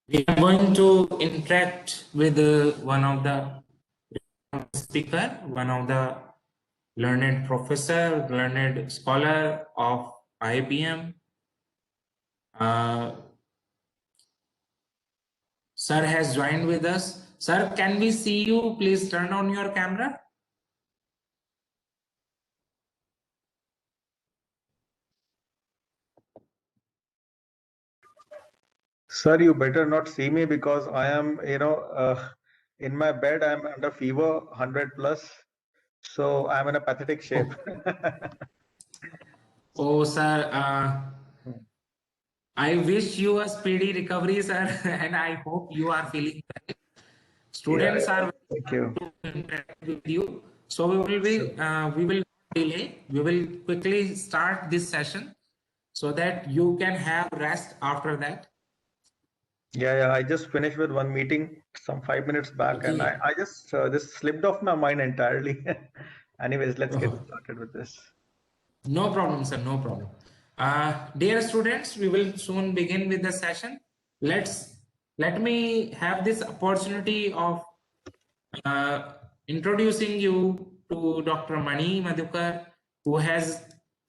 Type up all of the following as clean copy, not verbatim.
We are going to interact with one of the speaker, one of the learned professor, learned scholar of IBM. Sir has joined with us. Sir, can we see you? Please turn on your camera. Sir, you better not see me because I am, in my bed, I'm under fever, 100 plus. So I'm in a pathetic shape. Oh, sir, I wish you a speedy recovery, sir, and I hope you are feeling well. Students are Thank you. to interact with you. So we will not delay. We will quickly start this session so that you can have rest after that. Yeah, I just finished with one meeting some 5 minutes back, and Okay. I just this slipped off my mind entirely. Anyways, let's get Oh, started with this. no problem, sir. No problem. Dear students, we will soon begin with the session. Let me have this opportunity of uh, introducing you to Dr. Mani Madhukar, who has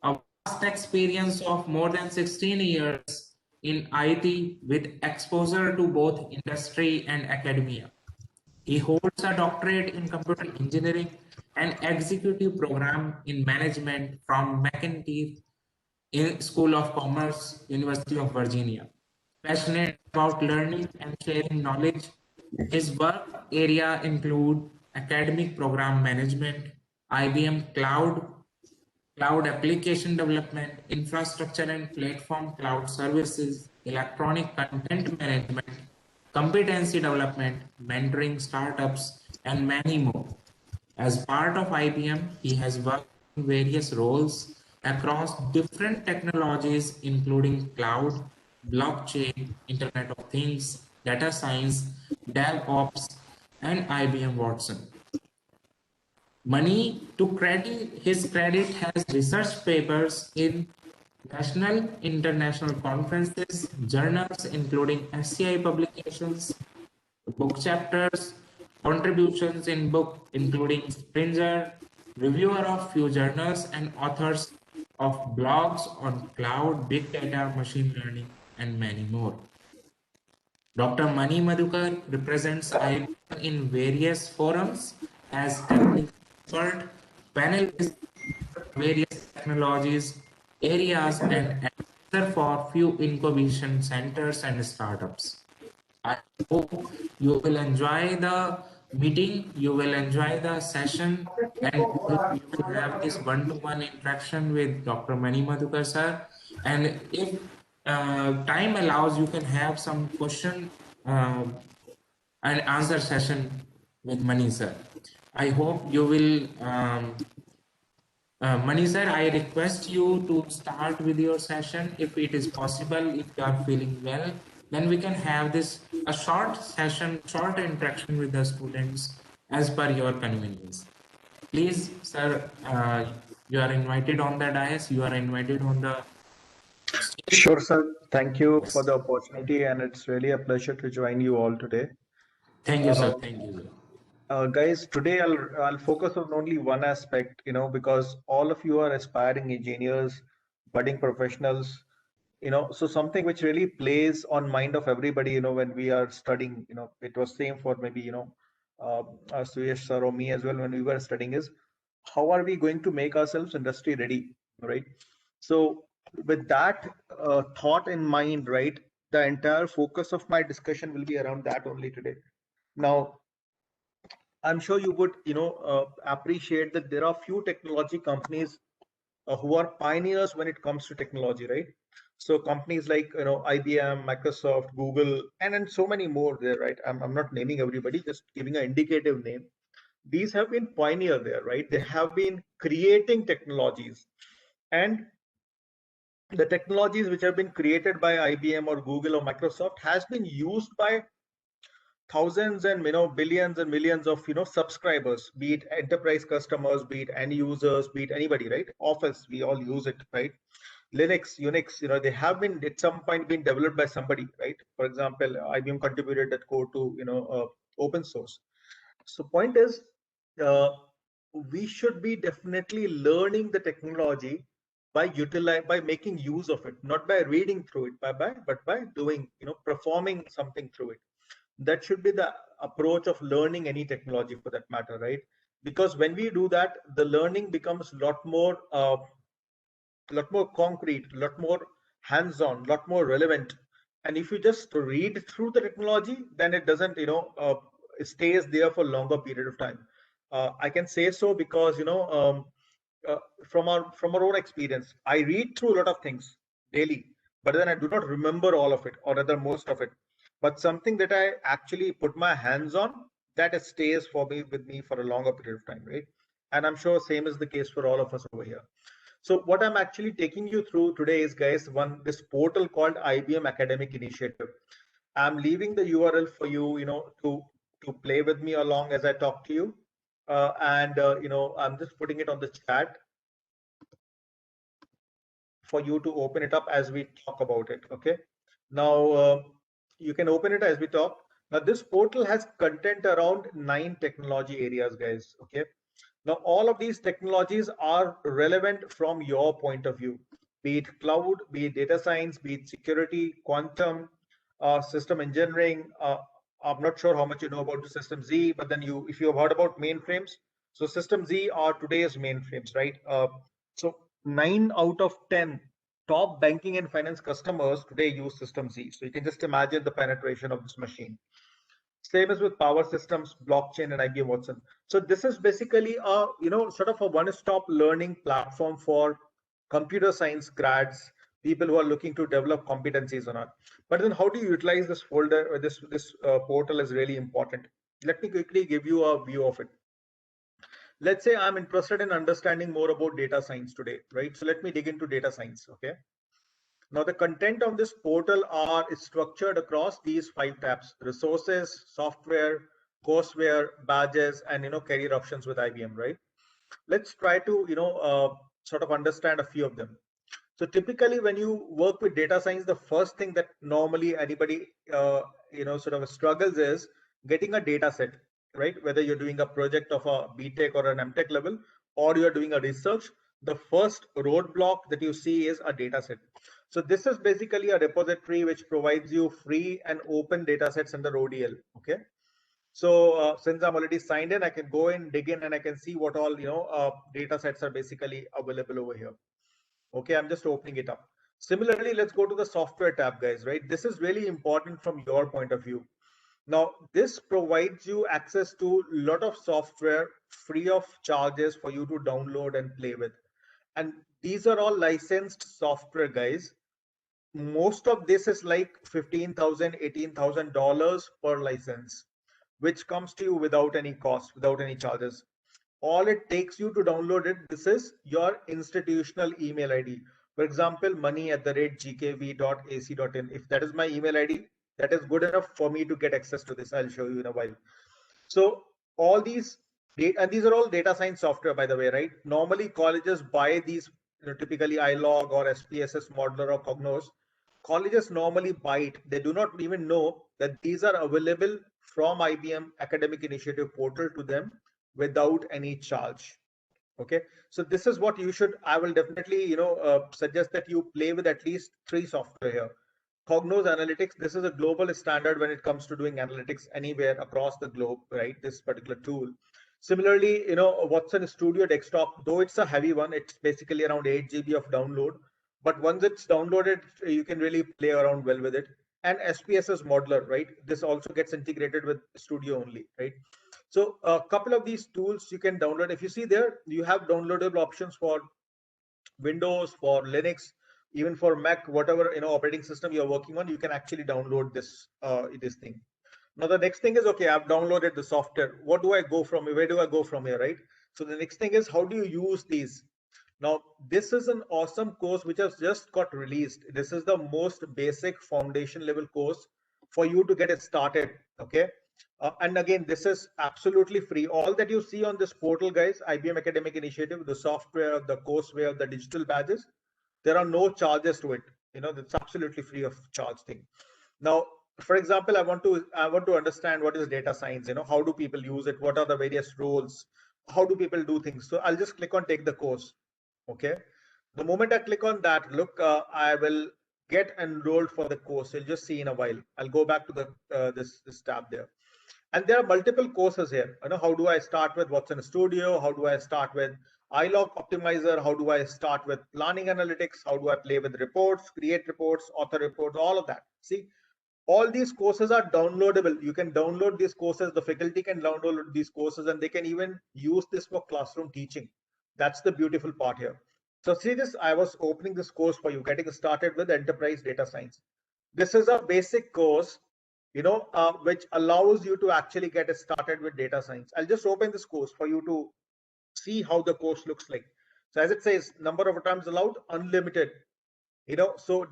a vast experience of more than 16 years in IT with exposure to both industry and academia. He holds a doctorate in computer engineering and executive program in management from McIntyre School of Commerce, University of Virginia. Passionate about learning and sharing knowledge, his work area include academic program management, IBM cloud application development, infrastructure and platform cloud services, electronic content management, competency development, mentoring startups, and many more. As part of IBM, he has worked in various roles across different technologies, including cloud, blockchain, Internet of Things, data science, DevOps, and IBM Watson. Mani, to credit his credit, has research papers in national, international conferences, journals, including SCI publications, book chapters, contributions in book including Springer, reviewer of few journals, and authors of blogs on cloud, big data, machine learning, and many more. Dr. Mani Madhukar represents IBM in various forums as technical expert, panelist, various technologies, areas, and advisor for few incubation centers and startups. I hope you will enjoy the meeting, you will enjoy the session, and you will have this one-to-one interaction with Dr. Mani Madhukar sir. And if time allows, you can have some question and answer session with Mani sir. I hope you will. Mani sir, I request you to start with your session if it is possible. If you are feeling well, then we can have this a short session, short interaction with the students as per your convenience. Please, sir, you are invited on the dais. You are invited on the stage. Sure, sir. Thank you for Yes. the opportunity, and it's really a pleasure to join you all today. Thank you, sir. Uh, Thank you, sir. Guys, today I'll focus on only one aspect, because all of you are aspiring engineers, budding professionals, so something which really plays on mind of everybody, when we are studying, it was same for maybe, Suyesh sir or me as well when we were studying is how are we going to make ourselves industry ready, right? So with that thought in mind, right, the entire focus of my discussion will be around that only today. Now, I'm sure you would, appreciate that there are few technology companies who are pioneers when it comes to technology, right? So companies like, IBM, Microsoft, Google, and so many more there, right? I'm not naming everybody, just giving an indicative name. These have been pioneer there, right? They have been creating technologies, and the technologies which have been created by IBM or Google or Microsoft has been used by thousands and billions and millions of subscribers, be it enterprise customers, be it end users, be it anybody, right? Office, we all use it, right? Linux, Unix, they have been at some point been developed by somebody, right? For example, IBM contributed that code to, open source. So point is, uh, we should be definitely learning the technology by making use of it, not by reading through it, but by doing, performing something through it. That should be the approach of learning any technology for that matter, right? Because when we do that, the learning becomes a lot more concrete, a lot more hands-on, a lot more relevant. And if you just read through the technology, then it doesn't, it stays there for longer period of time. I can say so because, uh, from our own experience, I read through a lot of things daily, but then I do not remember all of it, or rather most of it. But something that I actually put my hands on, that it stays for me with me for a longer period of time, right? And I'm sure same is the case for all of us over here. So what I'm actually taking you through today is, guys, this portal called IBM Academic Initiative. I'm leaving the URL for you, to play with me along as I talk to you. And I'm just putting it on the chat for you to open it up as we talk about it. Okay. Now you can open it as we talk. Now this portal has content around 9 technology areas, guys. Okay. Now, all of these technologies are relevant from your point of view, be it cloud, be it data science, be it security, quantum, system engineering. I'm not sure how much you know about the System Z, but then if you have heard about mainframes, so System Z are today's mainframes, right? So 9 out of 10 top banking and finance customers today use System Z. So you can just imagine the penetration of this machine. Same as with Power Systems, blockchain, and IBM Watson. So this is basically a sort of a one-stop learning platform for computer science grads, people who are looking to develop competencies or not. But then, how do you utilize this folder or this portal is really important. Let me quickly give you a view of it. Let's say I'm interested in understanding more about data science today, right? So let me dig into data science. Okay. Now the content on this portal is structured across these 5 tabs: resources, software, courseware, badges, and career options with IBM, right? Let's try to sort of understand a few of them. So typically when you work with data science, the first thing that normally anybody sort of struggles is getting a data set, right? Whether you're doing a project of a BTech or an MTech level, or you're doing a research, the first roadblock that you see is a data set. So this is basically a repository which provides you free and open data sets under ODL. Okay. So since I'm already signed in, I can go in, dig in, and I can see what all data sets are basically available over here. Okay, I'm just opening it up. Similarly, let's go to the software tab, guys, right? This is really important from your point of view. Now, this provides you access to a lot of software free of charges for you to download and play with. And these are all licensed software, guys. Most of this is like $15,000, $18,000 per license, which comes to you without any cost, without any charges. All it takes you to download it, this is your institutional email ID. For example, money@gkv.ac.in. If that is my email ID, that is good enough for me to get access to this. I'll show you in a while. So all these and these are all data science software, by the way, right? Normally colleges buy these, typically iLog or SPSS Modeler or Cognos. Colleges normally buy it. They do not even know that these are available from IBM Academic Initiative portal to them without any charge. Okay, so this is what you should, I will definitely suggest that you play with at least 3 software here. Cognos Analytics, this is a global standard when it comes to doing analytics anywhere across the globe, right? This particular tool. Similarly, Watson Studio Desktop, though it's a heavy one, it's basically around 8 GB of download, but once it's downloaded, you can really play around well with it. And SPSS Modeler, right? This also gets integrated with Studio only, right? So a couple of these tools you can download. If you see there, you have downloadable options for Windows, for Linux, even for Mac, whatever operating system you're working on, you can actually download this thing. Now the next thing is, okay, I've downloaded the software. What do I go from? Where do I go from here, right? So the next thing is, how do you use these? Now this is an awesome course which has just got released. This is the most basic foundation level course for you to get it started. Okay. And again, this is absolutely free. All that you see on this portal, guys, IBM Academic Initiative, the software, the courseware, the digital badges, there are no charges to it. It's absolutely free of charge thing. Now, for example, I want to understand what is data science. How do people use it? What are the various roles? How do people do things? So I'll just click on take the course. Okay. The moment I click on that, look, I will get enrolled for the course. You'll just see in a while. I'll go back to the this tab there. And there are multiple courses here. How do I start with Watson Studio? How do I start with iLog Optimizer? How do I start with planning analytics? How do I play with reports, create reports, author reports, all of that? See, all these courses are downloadable. You can download these courses. The faculty can download these courses, and they can even use this for classroom teaching. That's the beautiful part here. So see this, I was opening this course for you, getting started with enterprise data science. This is a basic course, which allows you to actually get started with data science. I'll just open this course for you to see how the course looks like. So as it says, number of attempts allowed, unlimited. So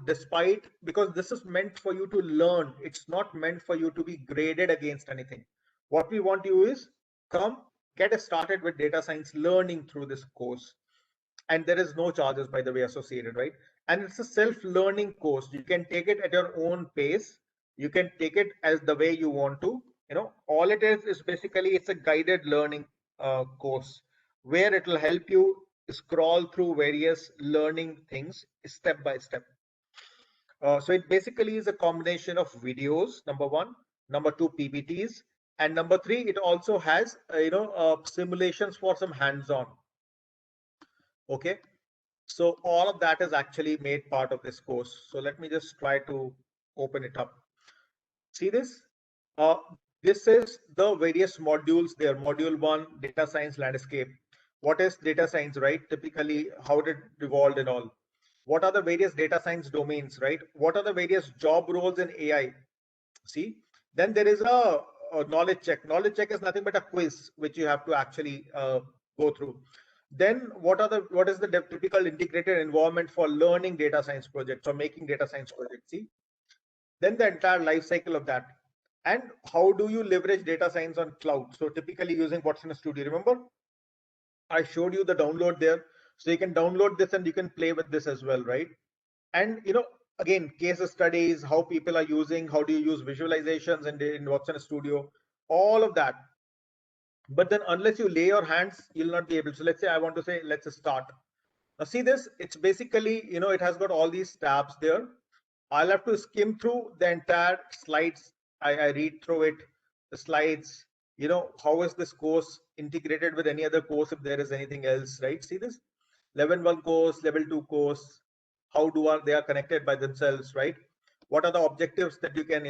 because this is meant for you to learn, it's not meant for you to be graded against anything. What we want you is come get started with data science learning through this course. And there is no charges, by the way, associated, right? And it's a self-learning course. You can take it at your own pace. You can take it as the way you want to. All it is basically it's a guided learning course where it will help you scroll through various learning things step by step. So it basically is a combination of videos, number one, number two, PPTs, and number three, it also has simulations for some hands-on. Okay, so all of that is actually made part of this course. So let me just try to open it up. See this? This is the various modules there. Module 1, data science landscape. What is data science, right? Typically, how did it evolve and all? What are the various data science domains, right? What are the various job roles in AI? See, then there is a knowledge check. Knowledge check is nothing but a quiz which you have to actually go through. Then what is the typical integrated environment for learning data science projects or making data science projects? See, then the entire life cycle of that. And how do you leverage data science on cloud? So typically using Watson Studio. Remember, I showed you the download there. So you can download this and you can play with this as well, right? And again, case studies, how people are using, how do you use visualizations in Watson Studio, all of that. But then unless you lay your hands, you'll not be able. So let's say I want to say, let's start. Now see this, it's basically, it has got all these tabs there. I'll have to skim through the entire slides. I read through it, the slides, how is this course integrated with any other course if there is anything else, right? See this, level 1 course, level 2 course, how they are connected by themselves, right? What are the objectives that you can,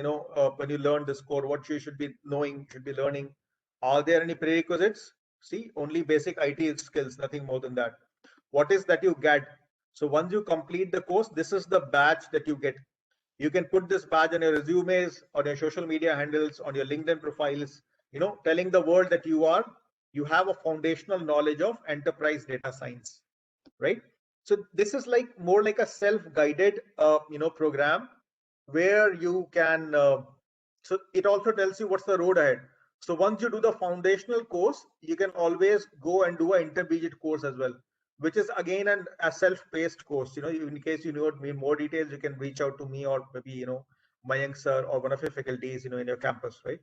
when you learn this core, what you should be knowing, should be learning? Are there any prerequisites? See, only basic IT skills, nothing more than that. What is that you get? So once you complete the course, this is the badge that you get. You can put this badge on your resumes, on your social media handles, on your LinkedIn profiles, telling the world that you have a foundational knowledge of enterprise data science, right? So this is like more like a self-guided, program where you can, so it also tells you what's the road ahead. So once you do the foundational course, you can always go and do an intermediate course as well, which is again a self-paced course. In case you need more details, you can reach out to me or maybe, Mayank sir or one of your faculties, in your campus, right?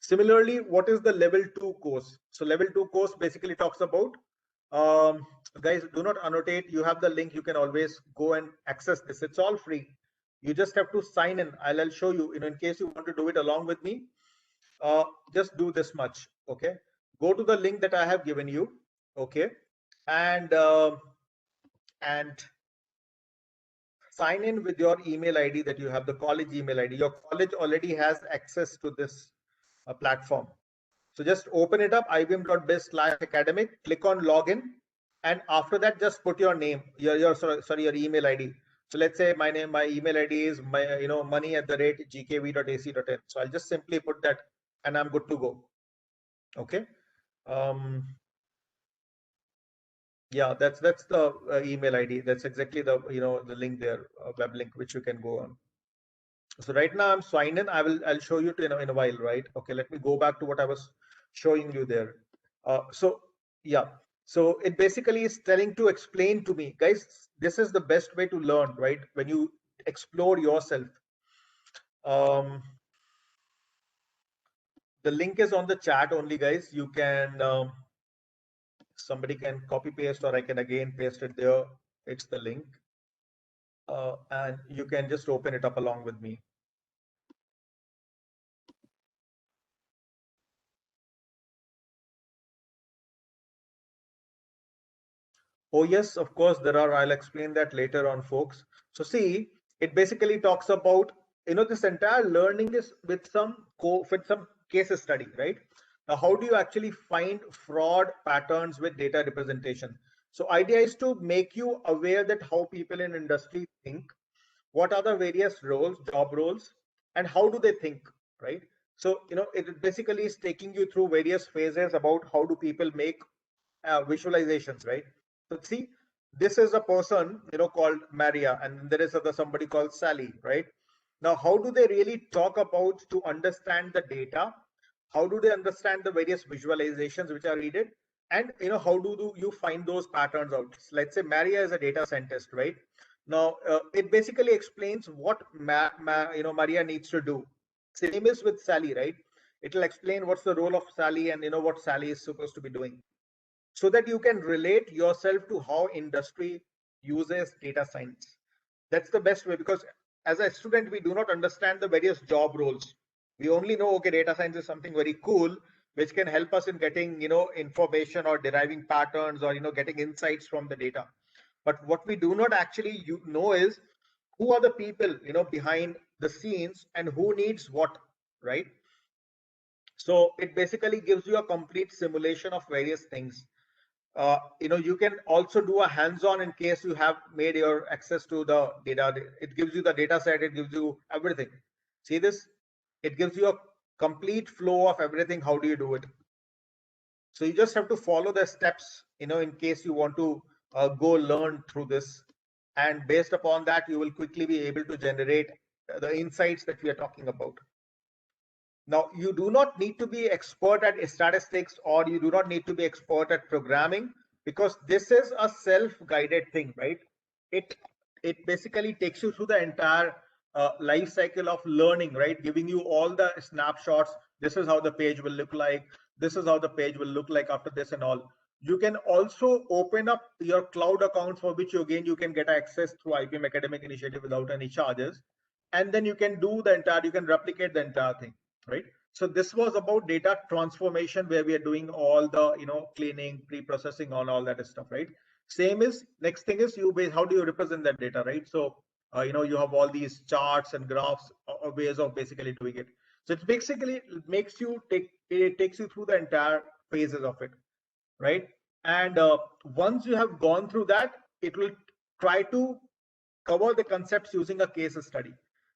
Similarly, what is the level 2 course? So level 2 course basically talks about, guys, do not annotate. You have the link. You can always go and access this. It's all free. You just have to sign in. I'll show you, in case you want to do it along with me, just do this much. Okay. Go to the link that I have given you. Okay. And sign in with your email ID that you have, the college email ID. Your college already has access to this platform. So just open it up, ibm.biz/academic, click on login. And after that, just put your name, your email ID. So let's say my email ID is money@gkv.ac.in. So I'll just simply put that and I'm good to go. Okay. Yeah, that's the email ID. That's exactly the the link there, web link which you can go on. So right now I'm signed in. I'll show you in a while, right? Okay, let me go back to what I was showing you there. So yeah, So it basically is telling to explain to me, guys, this is the best way to learn, right? When you explore yourself. The link is on the chat only, guys. You can, somebody can copy paste, or I can again paste it there. It's the link. And you can just open it up along with me. Oh yes, of course there are. I'll explain that later on, folks. So see, it basically talks about, this entire learning is with some case study, right? Now, how do you actually find fraud patterns with data representation? So idea is to make you aware that how people in industry think, what are the various roles, job roles, and how do they think, right? So, it basically is taking you through various phases about how do people make visualizations, right? So see, this is a person, called Maria, and there is somebody called Sally, right? Now, how do they really talk about to understand the data? How do they understand the various visualizations which are needed? And how do you find those patterns out? Let's say Maria is a data scientist, right? Now, it basically explains what Maria needs to do. Same is with Sally, right? It will explain what's the role of Sally and what Sally is supposed to be doing, so that you can relate yourself to how industry uses data science. That's the best way, because as a student, we do not understand the various job roles. We only know, okay, data science is something very cool, which can help us in getting, information or deriving patterns, or, getting insights from the data. But what we do not actually know is who are the people, behind the scenes, and who needs what, right? So it basically gives you a complete simulation of various things. You can also do a hands-on in case you have made your access to the data. It gives you the data set, it gives you everything. See this? It gives you a complete flow of everything. How do you do it? So you just have to follow the steps, in case you want to go learn through this. And based upon that, you will quickly be able to generate the insights that we are talking about. Now, you do not need to be expert at statistics, or you do not need to be expert at programming, because this is a self-guided thing, right? It basically takes you through the entire life cycle of learning, right? Giving you all the snapshots. This is how the page will look like. This is how the page will look like after this and all. You can also open up your cloud account, for which you can get access through IBM Academic Initiative without any charges. And then you can do you can replicate the entire thing, right? So this was about data transformation, where we are doing all the cleaning, pre-processing, all that stuff, right? Same is next thing is how do you represent that data, right? So you have all these charts and graphs, or ways of basically doing it. So it basically takes you through the entire phases of it, right? And once you have gone through that, it will try to cover the concepts using a case study.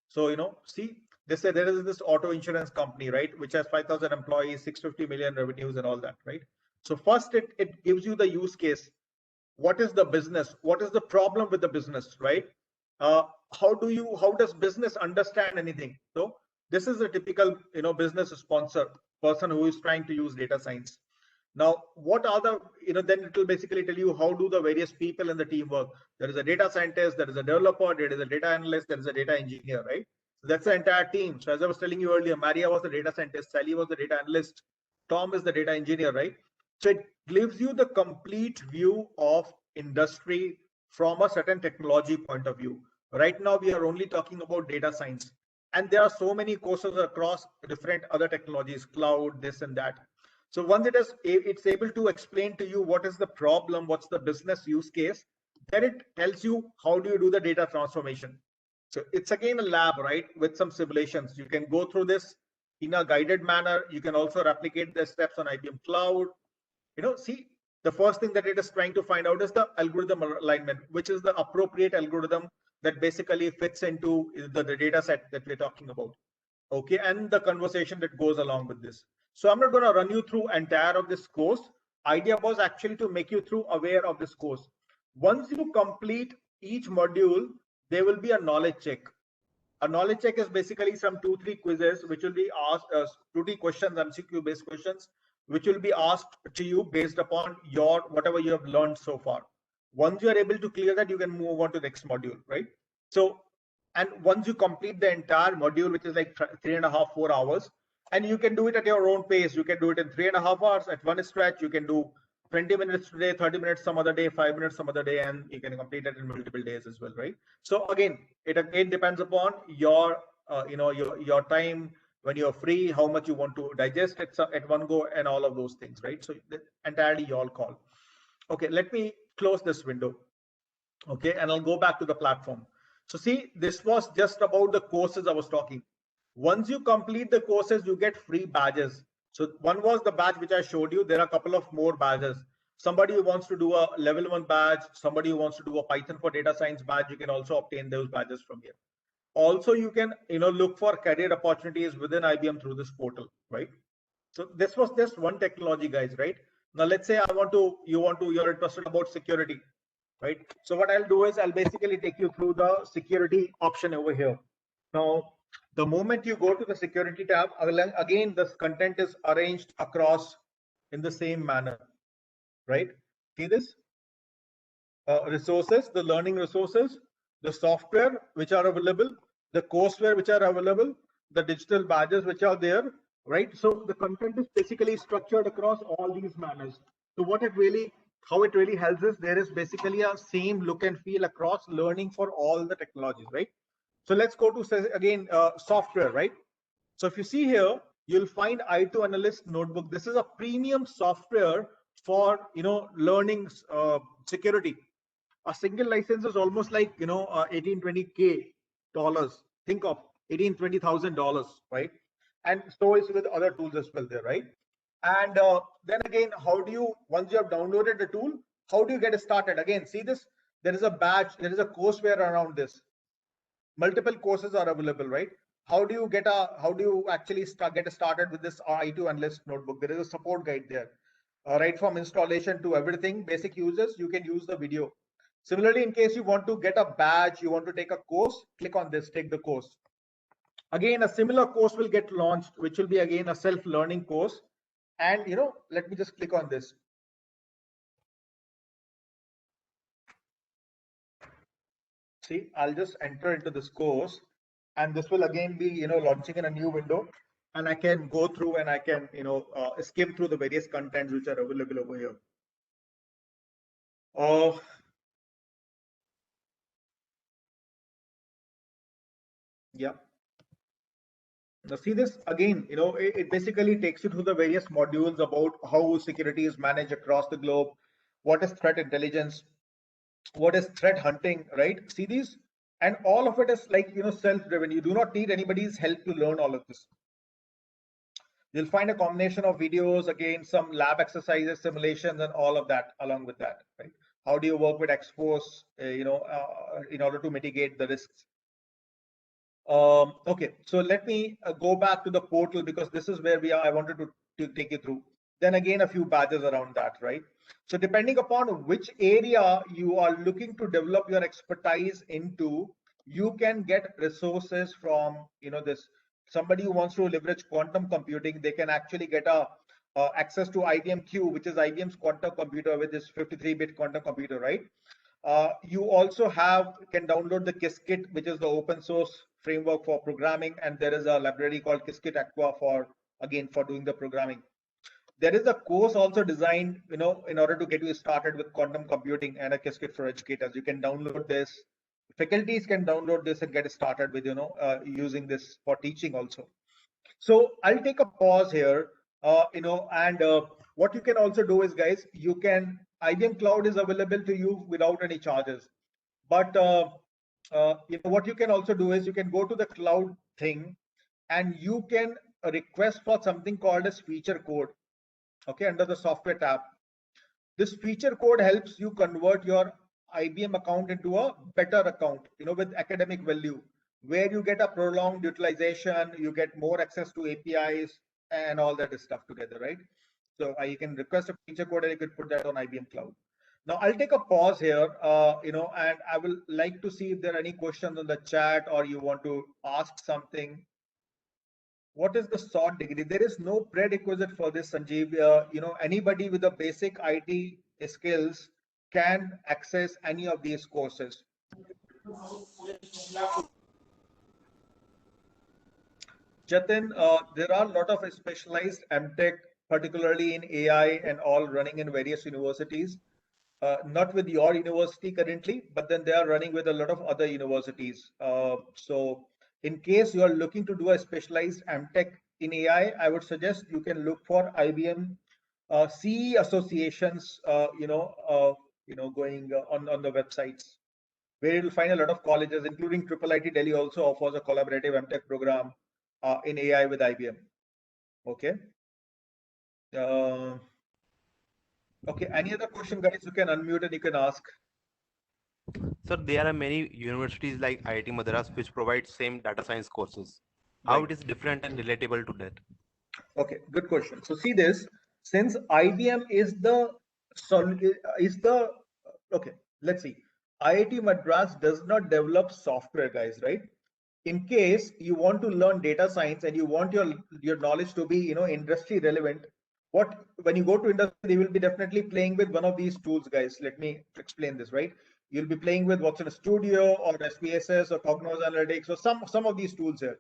So, see, they say there is this auto insurance company, right, which has 5,000 employees, 650 million revenues and all that, right? So first, it gives you the use case. What is the business? What is the problem with the business, right? Uh, how does business understand anything? So this is a typical, business sponsor person who is trying to use data science. Now, what are the, then it will basically tell you how do the various people in the team work. There is a data scientist, there is a developer, there is a data analyst, there is a data engineer, right? So that's the entire team. So as I was telling you earlier, Maria was the data scientist, Sally was the data analyst, Tom is the data engineer, right? So it gives you the complete view of industry from a certain technology point of view. Right now, we are only talking about data science. And there are so many courses across different other technologies, cloud, this and that. So once it's able to explain to you what is the problem, what's the business use case, then it tells you how do you do the data transformation. So it's again a lab, right, with some simulations. You can go through this in a guided manner. You can also replicate the steps on IBM Cloud. See, the first thing that it is trying to find out is the algorithm alignment, which is the appropriate algorithm that basically fits into the data set that we're talking about. Okay, and the conversation that goes along with this. So I'm not going to run you through entire of this course. Idea was actually to make you through aware of this course. Once you complete each module, there will be a knowledge check. A knowledge check is basically some 2-3 quizzes which will be asked, 2-3 questions, MCQ based questions, which will be asked to you based upon your whatever you have learned so far. Once you are able to clear that, you can move on to the next module, right? So, and once you complete the entire module, which is like 3.5, 4 hours, and you can do it at your own pace. You can do it in 3.5 hours at one stretch. You can do 20 minutes today, 30 minutes some other day, 5 minutes some other day, and you can complete it in multiple days as well, right? So again, it again depends upon your your time, when you're free, how much you want to digest at one go, and all of those things, right? So entirely your call. Okay, let me close this window. Okay, and I'll go back to the platform. So see, this was just about the courses I was talking. Once you complete the courses, you get free badges. So one was the badge which I showed you. There are a couple of more badges. Somebody who wants to do a level 1 badge, somebody who wants to do a Python for data science badge, you can also obtain those badges from here. Also, you can look for career opportunities within IBM through this portal, right? So this was just one technology, guys, right? Now let's say you're interested about security, right? So what I'll do is I'll basically take you through the security option over here. Now, the moment you go to the security tab, again, this content is arranged across in the same manner, right? See this? Resources, the learning resources, the software which are available, the courseware which are available, the digital badges which are there, right? So the content is basically structured across all these manners. So how it really helps is there is basically a same look and feel across learning for all the technologies, right? So let's go to again software, right? So if you see here, you'll find I2 Analyst Notebook. This is a premium software for learning security. A single license is almost like 18-20K dollars. Think of $18,000-$20,000, right? And so is with other tools as well there, right? And then again, once you have downloaded the tool, how do you get started? Again, see this, there is a badge, there is a courseware around this. Multiple courses are available, right? How do you actually get started with this I2 Analyst Notebook? There is a support guide there, right from installation to everything, basic uses. You can use the video. Similarly, in case you want to get a badge, you want to take a course, click on this, take the course. Again, a similar course will get launched, which will be again a self-learning course. And let me just click on this. See, I'll just enter into this course, and this will again be launching in a new window, and I can go through and I can skim through the various contents which are available over here. Yeah. Now see this again, it basically takes you through the various modules about how security is managed across the globe, what is threat intelligence, what is threat hunting, right? See these, and all of it is like self-driven. You do not need anybody's help to learn all of this. You'll find a combination of videos, again, some lab exercises, simulations, and all of that along with that, right? How do you work with expos, in order to mitigate the risks? Okay, so let me go back to the portal, because this is where we are. I wanted to take you through. Then again, a few badges around that, right? So depending upon which area you are looking to develop your expertise into, you can get resources from this. Somebody who wants to leverage quantum computing, they can actually get access to IBM Q, which is IBM's quantum computer with this 53-bit quantum computer, right? You also can download the Qiskit, which is the open source framework for programming, and there is a library called Qiskit Aqua for doing the programming. There is a course also designed, in order to get you started with quantum computing, and a Qiskit for educators. You can download this. Faculties can download this and get started with using this for teaching also. So I'll take a pause here, and what you can also do is, guys, IBM Cloud is available to you without any charges. But what you can also do is you can go to the cloud thing, and you can request for something called as feature code. Okay, under the software tab. This feature code helps you convert your IBM account into a better account, with academic value, where you get a prolonged utilization, you get more access to APIs and all that stuff together, right? So you can request a feature code and you can put that on IBM Cloud. Now I'll take a pause here, and I will like to see if there are any questions on the chat, or you want to ask something. what is the sought degree? There is no prerequisite for this, Sanjeev. Anybody with the basic IT skills can access any of these courses. Jatin, there are a lot of specialized MTech, particularly in AI and all, running in various universities. Not with your university currently, but then they are running with a lot of other universities. So in case you are looking to do a specialized MTech in AI, I would suggest you can look for IBM CE associations, going on the websites, where you'll find a lot of colleges, including Triple IT Delhi also offers a collaborative MTech program in AI with IBM. Okay. Uh, okay. Any other question, guys? You can unmute and you can ask. Sir, there are many universities like IIT Madras which provide same data science courses. How Right. it is different and relatable to that? Okay, good question. So see this, since IBM is the okay, let's see. IIT Madras does not develop software, guys, right? In case you want to learn data science and you want your knowledge to be, industry relevant, what when you go to industry, they will be definitely playing with one of these tools, guys. Let me explain this, right? You'll be playing with Watson Studio or SPSS or Cognos Analytics or some of these tools here.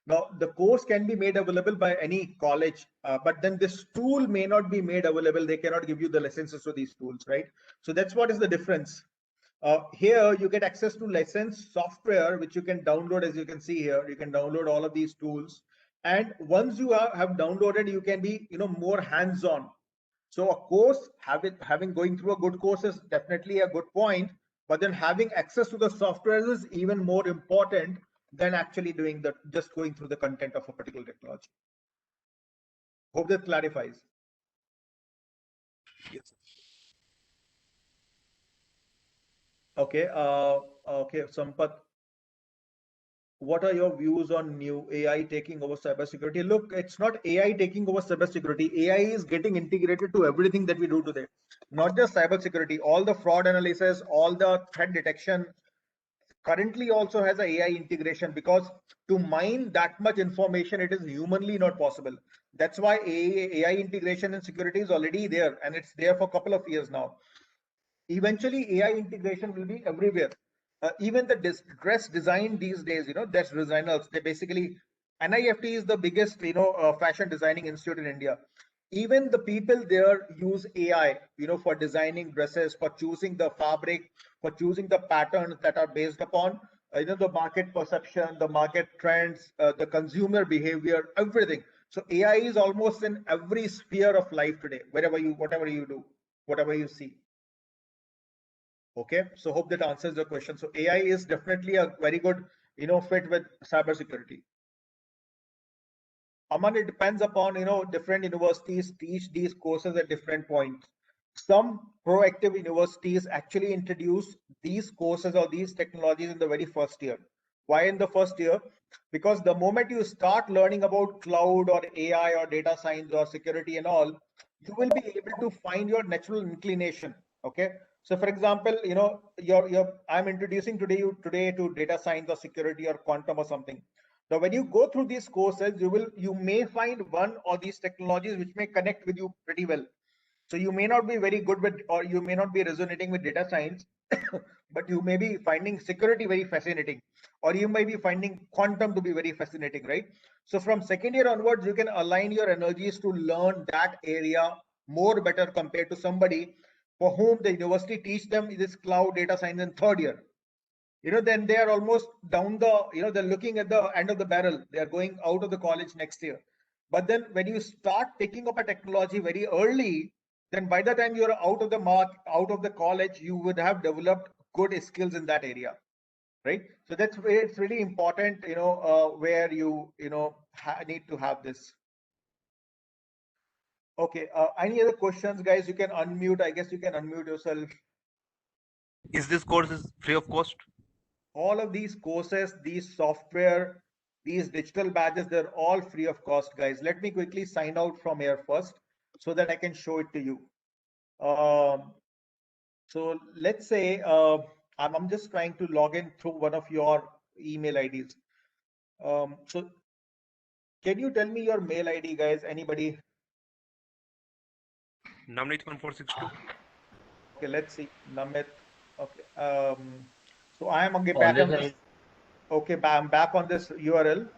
Now, the course can be made available by any college, but then this tool may not be made available. They cannot give you the licenses to these tools, right? So that's what is the difference. Here, you get access to licensed software, which you can download, as you can see here. You can download all of these tools. And once you have downloaded, you can be, more hands-on. So a course, having going through a good course is definitely a good point, but then having access to the software is even more important than actually doing just going through the content of a particular technology. Hope that clarifies. Yes. Okay. Okay, Sampath, what are your views on new AI taking over cybersecurity? Look, it's not AI taking over cybersecurity. AI is getting integrated to everything that we do today, not just cybersecurity. All the fraud analysis, all the threat detection, currently also has a AI integration, because to mine that much information, it is humanly not possible. That's why AI integration in security is already there, and it's there for a couple of years now. Eventually, AI integration will be everywhere. Even the dress design these days, that's designers. They basically, NIFT is the biggest, fashion designing institute in India. Even the people there use AI, for designing dresses, for choosing the fabric, for choosing the patterns that are based upon, the market perception, the market trends, the consumer behavior, everything. So AI is almost in every sphere of life today, whatever you do, whatever you see. Okay, so hope that answers the question. So AI is definitely a very good, fit with cybersecurity. Aman, it depends upon, different universities teach these courses at different points. Some proactive universities actually introduce these courses or these technologies in the very first year. Why in the first year? Because the moment you start learning about cloud or AI or data science or security and all, you will be able to find your natural inclination. Okay. So for example, I'm introducing today to data science or security or quantum or something. Now, when you go through these courses, you may find one or these technologies which may connect with you pretty well. So you may not be very good with, or you may not be resonating with data science, but you may be finding security very fascinating, or you may be finding quantum to be very fascinating, right? So from second year onwards, you can align your energies to learn that area more better compared to somebody for whom the university teach them this cloud data science in third year. Then they are almost down they're looking at the end of the barrel. They are going out of the college next year. But then when you start picking up a technology very early, then by the time you're out of the out of the college, you would have developed good skills in that area, right? So that's where it's really important, where need to have this. Okay. Any other questions, guys? You can unmute. I guess you can unmute yourself. Is this course is free of cost? All of these courses, these software, these digital badges, they're all free of cost, guys. Let me quickly sign out from here first so that I can show it to you. So let's say I'm just trying to log in through one of your email IDs. So Can you tell me your mail ID, guys? Anybody? Navneet1462. Okay, let's see. Namit. Okay. So I am again back Always on this. Okay, I'm back on this URL,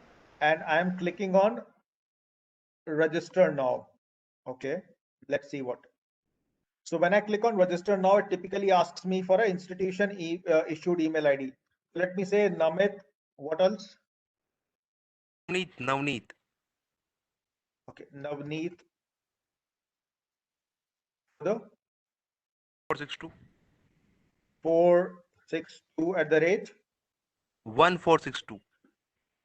and I'm clicking on register now. Okay, let's see what. So when I click on register now, it typically asks me for an institution issued email ID. Let me say Namit. What else? Navneet. Okay, Navneet. The 462. 462 at the rate. 1462.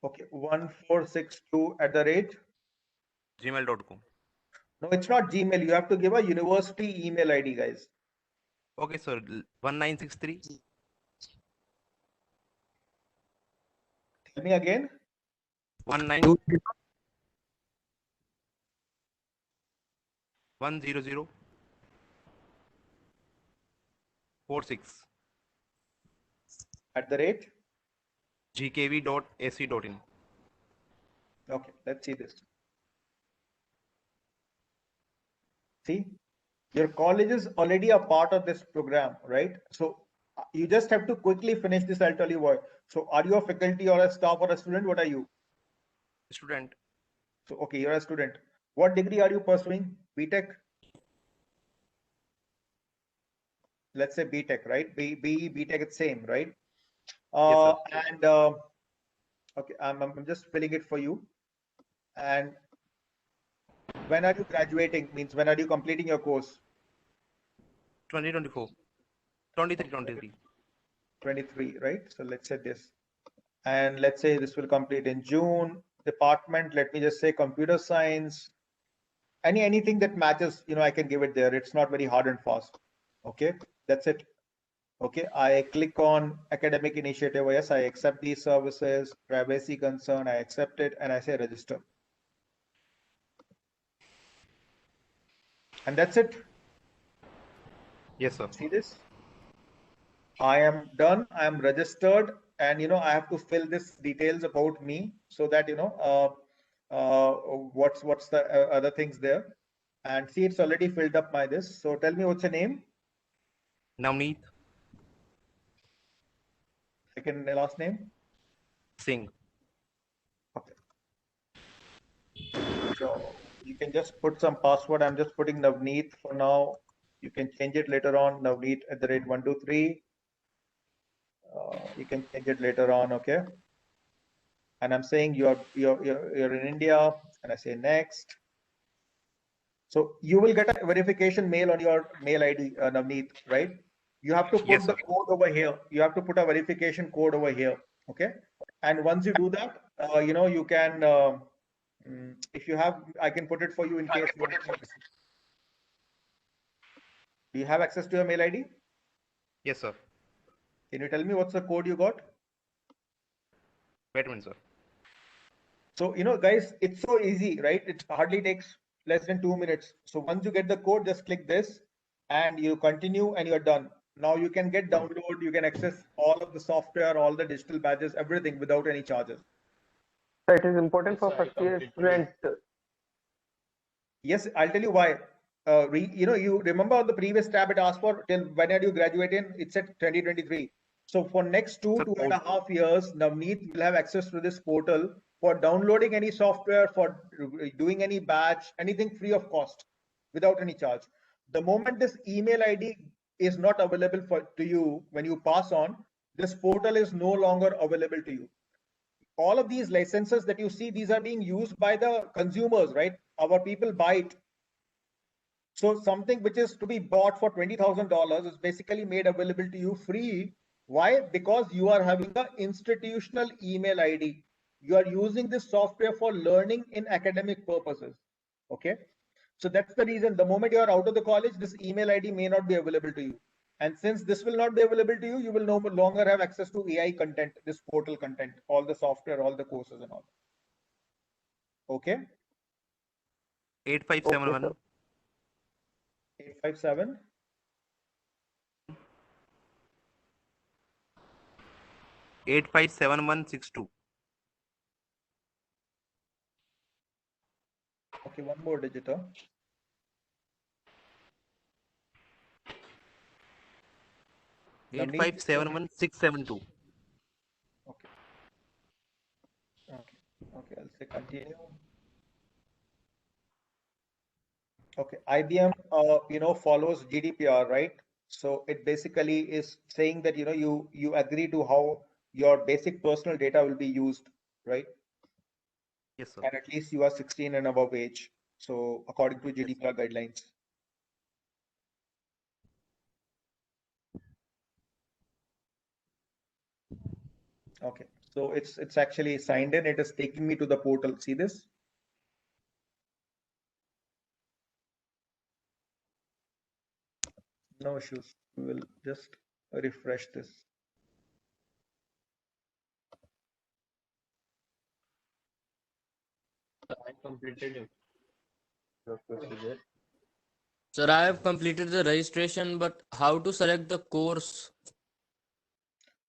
Okay, 1462 at the rate. Gmail.com. No, it's not Gmail. You have to give a university email ID, guys. Okay, sir. 1963. Tell me again. 19 100 46 At the rate. gkv.ac.in. Okay, let's see this. See, your college is already a part of this program, right? So you just have to quickly finish this. I'll tell you why. So are you a faculty or a staff or a student? What are you? Student. So, okay, you're a student. What degree are you pursuing? BTech? Let's say BTech, right? BTech, it's same, right? Yes, sir. And okay, I'm just filling it for you. And when are you graduating? Means when are you completing your course? 2024. 23, 23. 23, right? So let's say this. And let's say this will complete in June. Department, let me just say computer science. Anything that matches, I can give it there. It's not very hard and fast. Okay, that's it. Okay, I click on academic initiative. Yes, I accept these services, privacy concern, I accept it, and I say register. And that's it. Yes, sir. See this? I am done. I am registered, and I have to fill this details about me so that what's the other things there. And see, it's already filled up my this. So tell me what's your name? Navneet Second last name. Singh. Okay. So you can just put some password. I'm just putting Navneet for now. You can change it later on. Navneet at the rate 123. You can change it later on. Okay. And I'm saying you're in India, and I say next. So you will get a verification mail on your mail ID, Navneet, right? You have to put Yes, the sir. code over here. You have to put a verification code over here. Okay. And once you do that, you can, if you have, I can put it for you in case you want to. Do you have access to your mail ID? Yes, sir. Can you tell me what's the code you got? Wait a minute, sir. So, guys, it's so easy, right? It hardly takes less than 2 minutes. So once you get the code, just click this and you continue and you're done. Now you can get download, you can access all of the software, all the digital badges, everything without any charges. So it is important for first year student. Yes, I'll tell you why. You remember on the previous tab it asked for till when are you graduating? It said 2023. So for next two and a half years, Navneet will have access to this portal for downloading any software, for doing any batch, anything free of cost, without any charge. The moment this email ID is not available to you when you pass on, this portal is no longer available to you. All of these licenses that you see, these are being used by the consumers, right? Our people buy it. So something which is to be bought for $20,000 is basically made available to you free. Why? Because you are having an institutional email ID. You are using this software for learning in academic purposes. Okay. So that's the reason the moment you are out of the college, this email ID may not be available to you. And since this will not be available to you, you will no longer have access to AI content, this portal content, all the software, all the courses and all. Okay. 8571. Okay, 857. 857162. Okay, one more digit, huh? Navneet, 8571672. okay, okay, okay. I'll say continue. Okay, IBM, follows GDPR, right? So it basically is saying that, you agree to how your basic personal data will be used, right? Yes, sir. And at least you are 16 and above age. So according to Yes. GDPR guidelines. Okay, so it's actually signed in. It is taking me to the portal. See this? No issues. We will just refresh this. Sir, I have completed the registration, but how to select the course?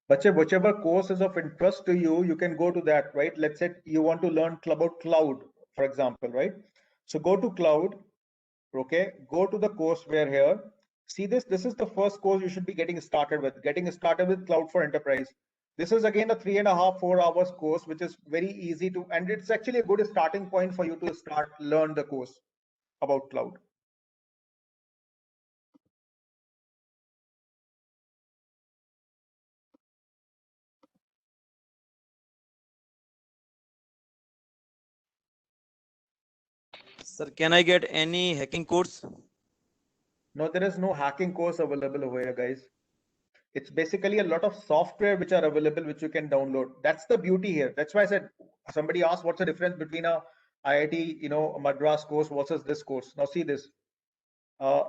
Whichever course is of interest to you, you can go to that, right? Let's say you want to learn about cloud, for example, right? So go to cloud, okay? Go to the courseware here. See this? This is the first course you should be getting started with. Getting started with Cloud for Enterprise. This is again a 3.5, 4 hours course, which is very easy to, and it's actually a good starting point for you to learn the course about cloud. Sir, can I get any hacking course? No, there is no hacking course available over here, guys. It's basically a lot of software which are available, which you can download. That's the beauty here. That's why I said, somebody asked what's the difference between a IIT, Madras course versus this course. Now see this.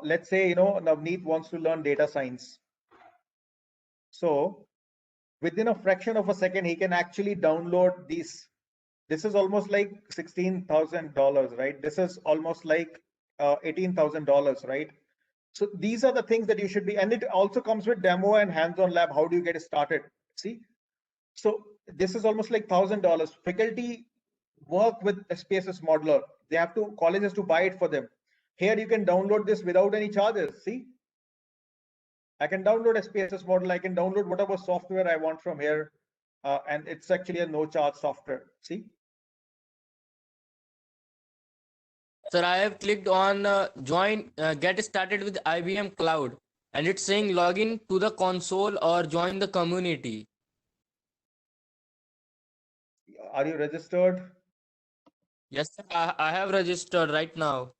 Let's say, Navneet wants to learn data science. So within a fraction of a second, he can actually download these. This is almost like $16,000, right? This is almost like $18,000, right? So these are the things that you should be, and it also comes with demo and hands-on lab. How do you get started? See, so this is almost like $1,000. Faculty work with SPSS Modeler. They have to, colleges to buy it for them. Here you can download this without any charges. See, I can download SPSS model. I can download whatever software I want from here. And it's actually a no charge software. See? Sir, I have clicked on get started with IBM Cloud, and it's saying login to the console or join the community. Are you registered? Yes, sir, I have registered right now.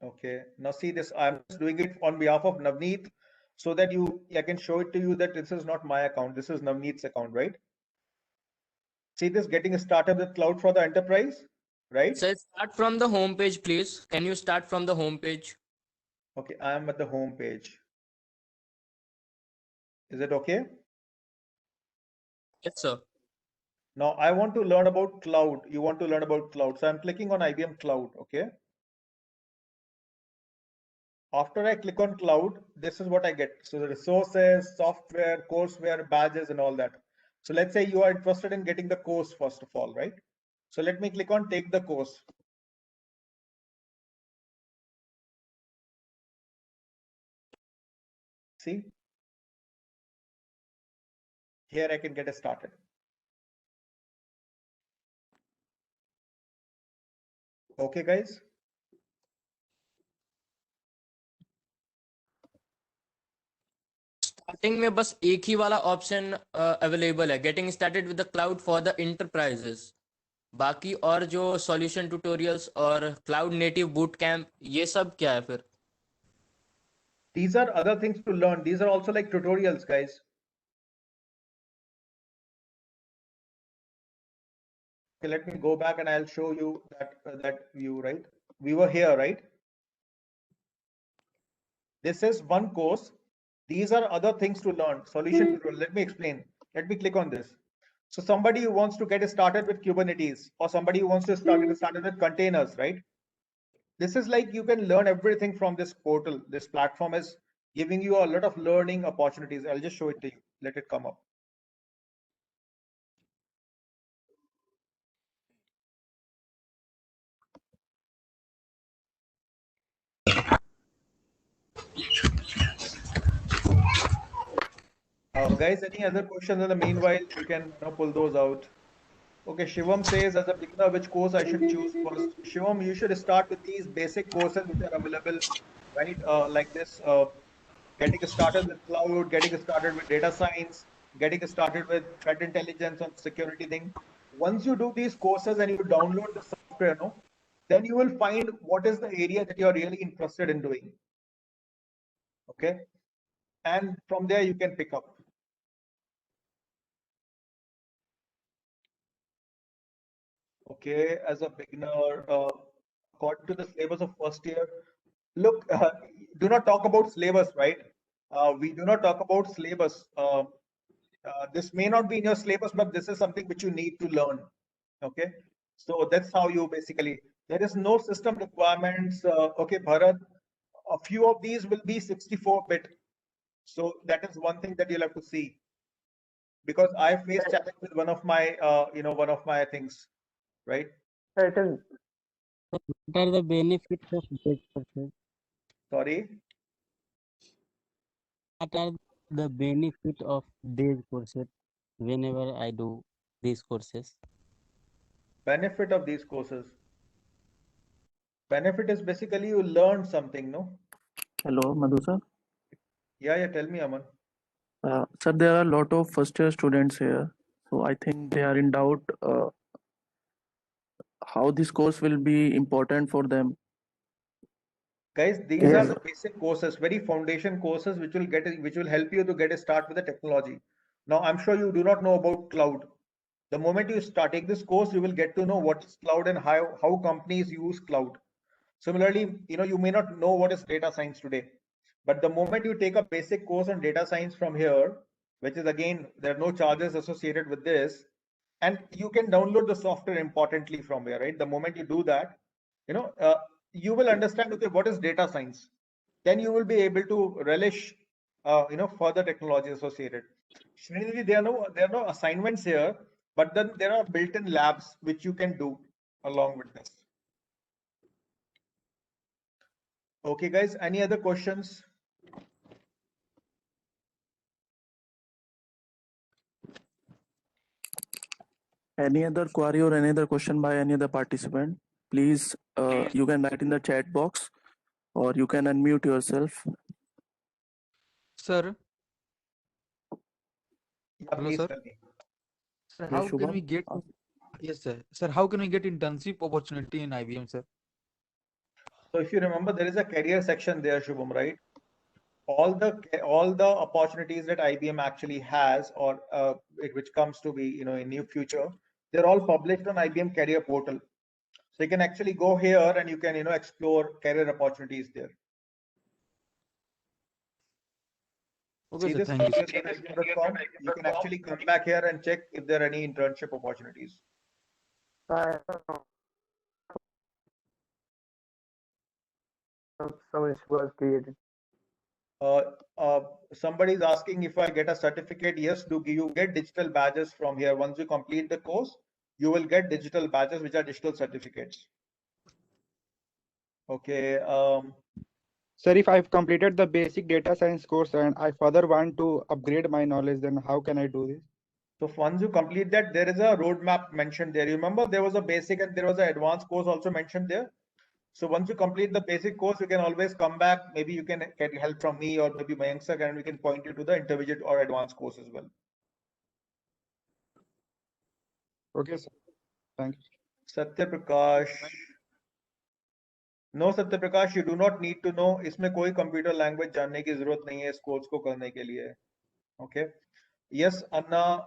Okay. Now see this. I'm just doing it on behalf of Navneet so that I can show it to you that this is not my account. This is Navneet's account, right? See this, getting started with Cloud for the Enterprise, right? Sir, start from the home page, please. Can you start from the home page? Okay, I am at the home page. Is it okay? Yes, sir. Now I want to learn about cloud. You want to learn about cloud. So I'm clicking on IBM Cloud, okay? After I click on cloud, this is what I get. So the resources, software, courseware, badges, and all that. So let's say you are interested in getting the course first of all, right? So let me click on take the course. See? Here I can get started. Okay, guys? Starting में बस एक ही वाला option available है, getting started with the cloud for the enterprises. बाकी और जो solution tutorials और cloud native boot camp, ये सब क्या है फिर? These are other things to learn. These are also like tutorials, guys. Okay, let me go back and I'll show you that view, right? We were here, right? This is one course. These are other things to learn. Solution tutorial. Let me explain. Let me click on this. So somebody who wants to get started with Kubernetes, or somebody who wants to get started with containers, right? This is like you can learn everything from this portal. This platform is giving you a lot of learning opportunities. I'll just show it to you. Let it come up. Guys, any other questions in the meanwhile? You can pull those out. Okay, Shivam says, as a beginner, which course I should choose first? Shivam, you should start with these basic courses which are available, right? Like this, getting started with cloud, getting started with data science, getting started with threat intelligence and security thing. Once you do these courses and you download the software, no, then you will find what is the area that you are really interested in doing. Okay, and from there you can pick up. Okay, as a beginner, according to the syllabus of first year, look, do not talk about syllabus, right? We do not talk about syllabus. This may not be in your syllabus, but this is something which you need to learn. Okay, so that's how you basically, there is no system requirements. Okay, Bharat, a few of these will be 64-bit. So that is one thing that you'll have to see, because I faced challenge with one of my, one of my things, right? It is What are the benefits of these courses? Sorry. What are the benefit of these courses whenever I do these courses? Benefit of these courses. Benefit is basically you learn something, no? Hello, Madhu sir. Yeah, tell me, Aman. Sir, there are a lot of first year students here. So I think they are in doubt how this course will be important for them. Guys, these Yes. are the basic courses, very foundation courses, which will help you to get a start with the technology. Now, I'm sure you do not know about cloud. The moment you start take this course, you will get to know what is cloud and how companies use cloud. Similarly, you may not know what is data science today, but the moment you take a basic course on data science from here, which is again, there are no charges associated with this, and you can download the software importantly from here, right? The moment you do that, you will understand, okay, what is data science? Then you will be able to relish, further technology associated. Srinidhi, there are no assignments here, but then there are built-in labs which you can do along with this. Okay, guys, any other questions? Any other query or any other question by any other participant? Please, you can write in the chat box or you can unmute yourself. Sir, Yeah, hello, please sir. tell me. Sir, Yes, how can Shubham? we get? Yes, sir. Sir, how can we get internship opportunity in IBM, sir? So if you remember, there is a career section there, Shubham, right? All the opportunities that IBM actually has, or which comes to be, in near future, they're all published on IBM Career Portal. So you can actually go here and you can, explore career opportunities there. Okay, See sir. this Thank you, sir. careers.IBM.com. You can actually come back here and check if there are any internship opportunities. some issue was created. Somebody is asking if I get a certificate. Yes, do you get digital badges from here? Once you complete the course, you will get digital badges, which are digital certificates. Okay. Sir, if I've completed the basic data science course and I further want to upgrade my knowledge, then how can I do this? So once you complete that, there is a roadmap mentioned there. You remember there was a basic and there was an advanced course also mentioned there. So once you complete the basic course, you can always come back. Maybe you can get help from me or maybe Mayank sir, and we can point you to the intermediate or advanced course as well. Okay, sir. Thank you. Satya Prakash. No, Satya Prakash, you do not need to know. इसमें कोई computer language जानने की जरूरत नहीं है इस course को करने के लिए. Okay. Yes, Anna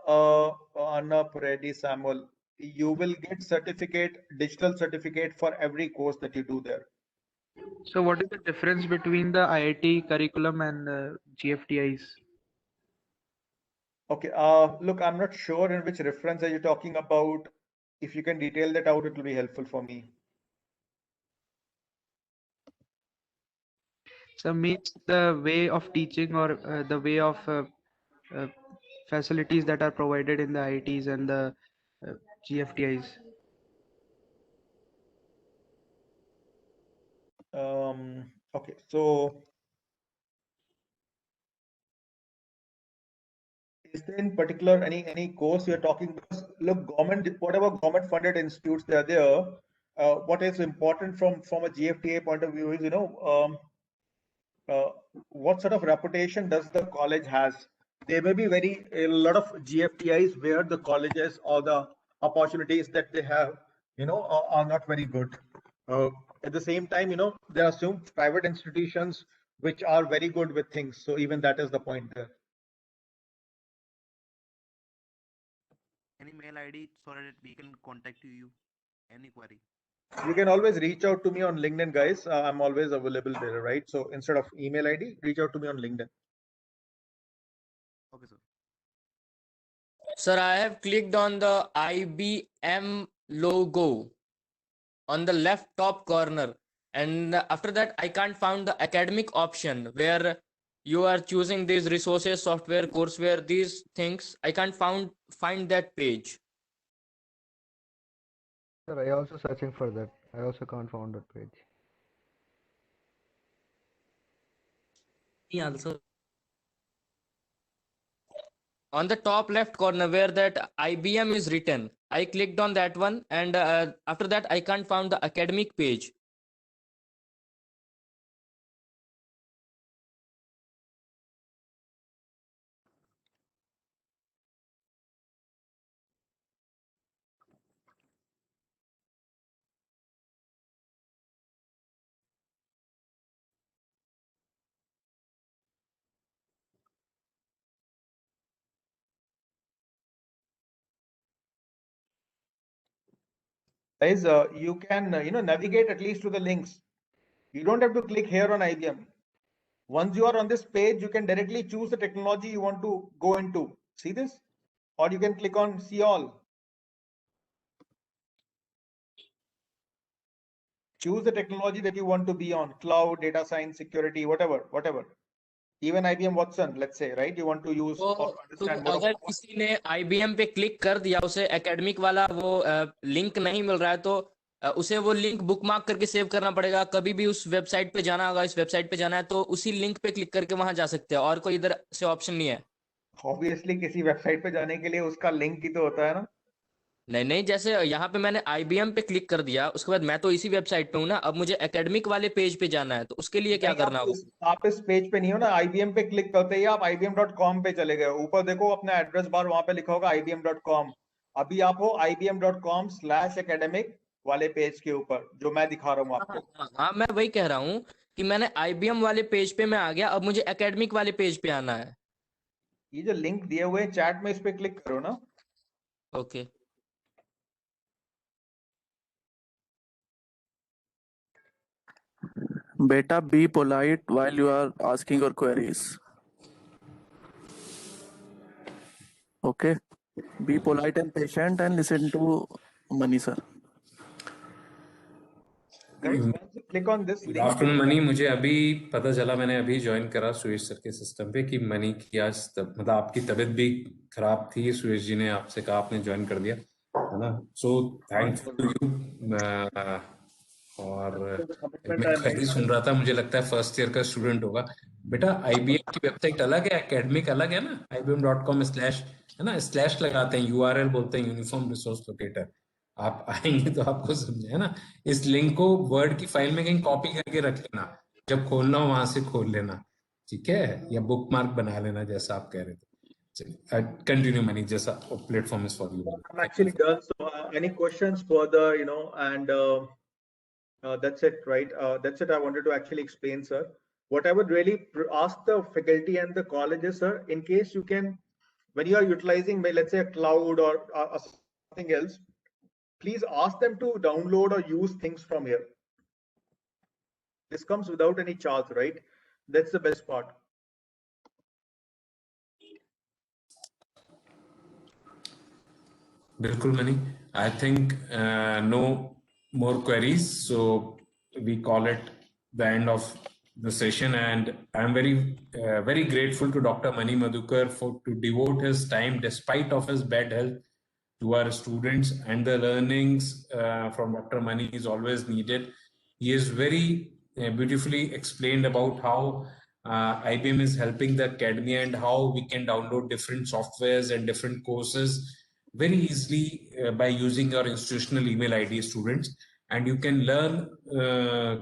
Reddy Samuel, you will get digital certificate for every course that you do there. So what is the difference between the IIT curriculum and GFTIs? Okay, look, I'm not sure in which reference are you talking about. If you can detail that out, it will be helpful for me. So means the way of teaching or the way of facilities that are provided in the IITs and the GFTIs. Okay, so is there in particular any course you're talking? Because look, whatever government funded institutes that are there, what is important from a GFTA point of view is, what sort of reputation does the college has? There may be a lot of GFTIs where the colleges or the opportunities that they have, are not very good. At the same time, there are some private institutions which are very good with things. So even that is the point there. Any mail ID so that we can contact you? Any query? You can always reach out to me on LinkedIn, guys. I'm always available there, right? So instead of email ID, reach out to me on LinkedIn. Okay, sir. Sir, I have clicked on the IBM logo on the left top corner, and after that I can't find the academic option where you are choosing these resources, software, courseware, these things. I can't find that page. Sir, I also searching for that. I also can't find that page. Me also. On the top left corner where that IBM is written, I clicked on that one, and after that I can't find the academic page. Guys, you can navigate at least to the links. You don't have to click here on IBM. Once you are on this page, you can directly choose the technology you want to go into. See this? Or you can click on see all. Choose the technology that you want to be on: cloud, data science, security, whatever. Even IBM Watson, let's say, right? You want to use or तो understand more अगर किसी ने IBM पे click कर दिया, उसे academic वाला वो लिंक नहीं मिल रहा है, तो उसे वो लिंक बुकमार्क करके सेव करना पड़ेगा. कभी भी उस वेबसाइट पे जाना होगा, इस वेबसाइट पे जाना है तो उसी लिंक पे क्लिक करके वहां जा सकते हैं, और कोई इधर से ऑप्शन नहीं है. ऑब्वियसली किसी वेबसाइट पे जाने के लिए उसका लिंक ही तो होता है ना. नहीं, जैसे यहाँ पे मैंने IBM पे क्लिक कर दिया, उसके बाद मैं तो इसी वेबसाइट पे हूँ ना. अब मुझे एकेडमिक वाले पेज पे जाना है, तो उसके लिए क्या करना होगा? आप इस पेज पे नहीं हो ना. IBM पे क्लिक करते ही आप IBM.com पे चले गए. ऊपर देखो अपना एड्रेस बार, वहां पे लिखा होगा IBM.com. अभी आप हो IBM.com/academic वाले पेज के ऊपर, जो मैं दिखा रहा हूँ आपको. हाँ, मैं वही कह रहा हूँ कि मैंने IBM वाले पेज पे मैं आ गया. अब मुझे एकेडमिक वाले पेज पे आना है. ये जो लिंक दिए हुए हैं चैट में, इस पे क्लिक करो ना. Okay. Beta, be polite while you are asking your queries. Okay, be polite and patient and listen to Mani sir. Guys, once you click on this good link, afternoon money. मुझे अभी पता चला, मैंने अभी join करा Suresh sir के system पे, कि मनी की आज मतलब आपकी तबीयत भी खराब थी. सुरेश जी ने आपसे कहा, आपने ज्वाइन कर दिया, है ना. So thanks to you. और मैं खैर सुन रहा था, मुझे लगता है फर्स्ट ईयर का स्टूडेंट होगा. बेटा IBM की वेबसाइट अलग है, एकेडमिक अलग है ना. IBM.com/ है ना, स्लैश लगाते हैं, URL बोलते हैं यूनिफॉर्म रिसोर्स लोकेटर. आप आएंगे तो आपको समझे, है ना. इस लिंक को वर्ड की फाइल में कहीं कॉपी करके रख लेना, जब खोलना हो वहां से खोल लेना, ठीक है, या बुकमार्क बना लेना जैसा आप कह रहे थे. Continue, Mani. Just platform is for you. I'm actually done. So, any questions further, and that's it, right? That's it. I wanted to actually explain, sir. What I would really ask the faculty and the colleges, sir, in case you can, when you are utilizing, let's say, a cloud or something else, please ask them to download or use things from here. This comes without any charge, right? That's the best part. Bilkul, Mani. I think no more queries, so we call it the end of the session. And I'm very grateful to Dr. Mani Madhukar to devote his time, despite of his bad health, to our students. And the learnings from Dr. Mani is always needed. He is very beautifully explained about how IBM is helping the academy and how we can download different softwares and different courses very easily by using your institutional email ID, students. And you can learn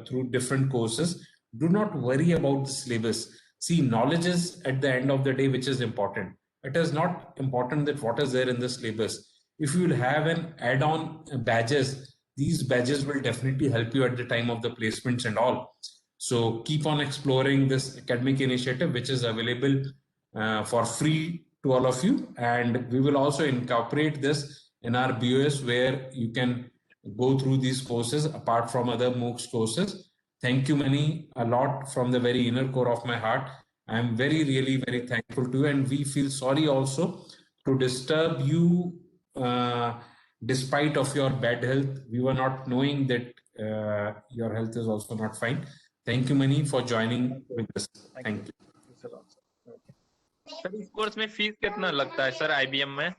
through different courses. Do not worry about the syllabus. See, knowledge is at the end of the day, which is important. It is not important that what is there in the syllabus. If you will have an add-on badges, these badges will definitely help you at the time of the placements and all. So keep on exploring this academic initiative, which is available for free to all of you. And we will also incorporate this in our BOS, where you can go through these courses apart from other MOOCs courses. Thank you, Mani, a lot from the very inner core of my heart. I am really very thankful to you, and we feel sorry also to disturb you despite of your bad health. We were not knowing that your health is also not fine. Thank you, Mani, for joining with us. Thank you. Sir इस course में fees कितना लगता है sir IBM में?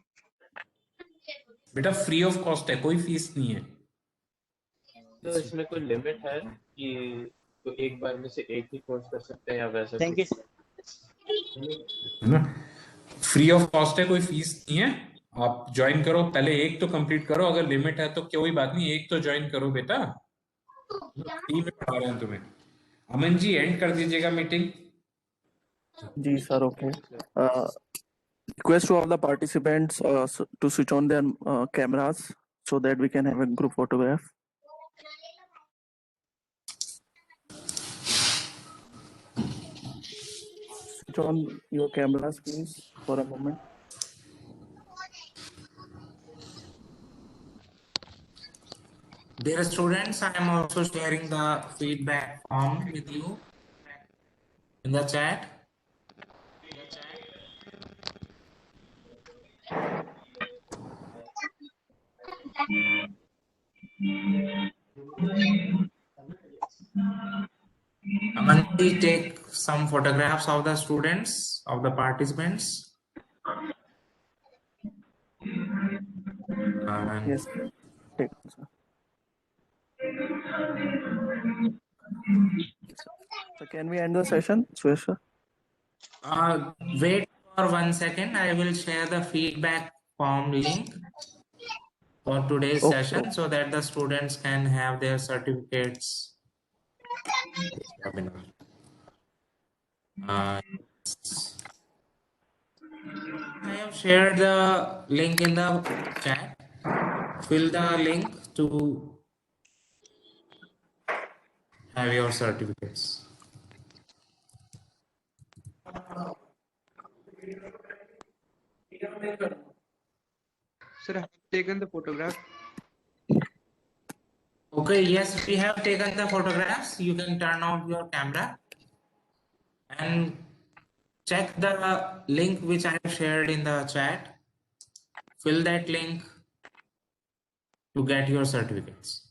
बेटा free of cost है, कोई fees नहीं है। तो इसमें कोई लिमिट है कि तो एक बार में से एक ही कोर्स कर सकते हैं या वैसे? Thank you. Free of cost है, कोई फीस नहीं है। आप ज्वाइन करो, पहले एक तो कंप्लीट करो, अगर लिमिट है तो कोई बात नहीं, एक तो ज्वाइन करो बेटा। फ्री में पढ़ा रहे हैं तुम्हें। अमन जी एंड कर दीजिएगा मीटिंग। जी sir, okay. Request to all the participants to switch on their cameras so that we can have a group photograph. Switch on your cameras, please, for a moment. Dear students, I am also sharing the feedback form with you in the chat. Amanti, take some photographs of the students, of the participants. Yes, take, sir. So can we end the session, Suresh sir? Wait for 1 second. I will share the feedback form link for today's session so that the students can have their certificates. I have shared the link in the chat. Fill the link to have your certificates. Sir, I have taken the photograph. Okay, yes, we have taken the photographs. You can turn off your camera and check the link which I have shared in the chat. Fill that link to get your certificates.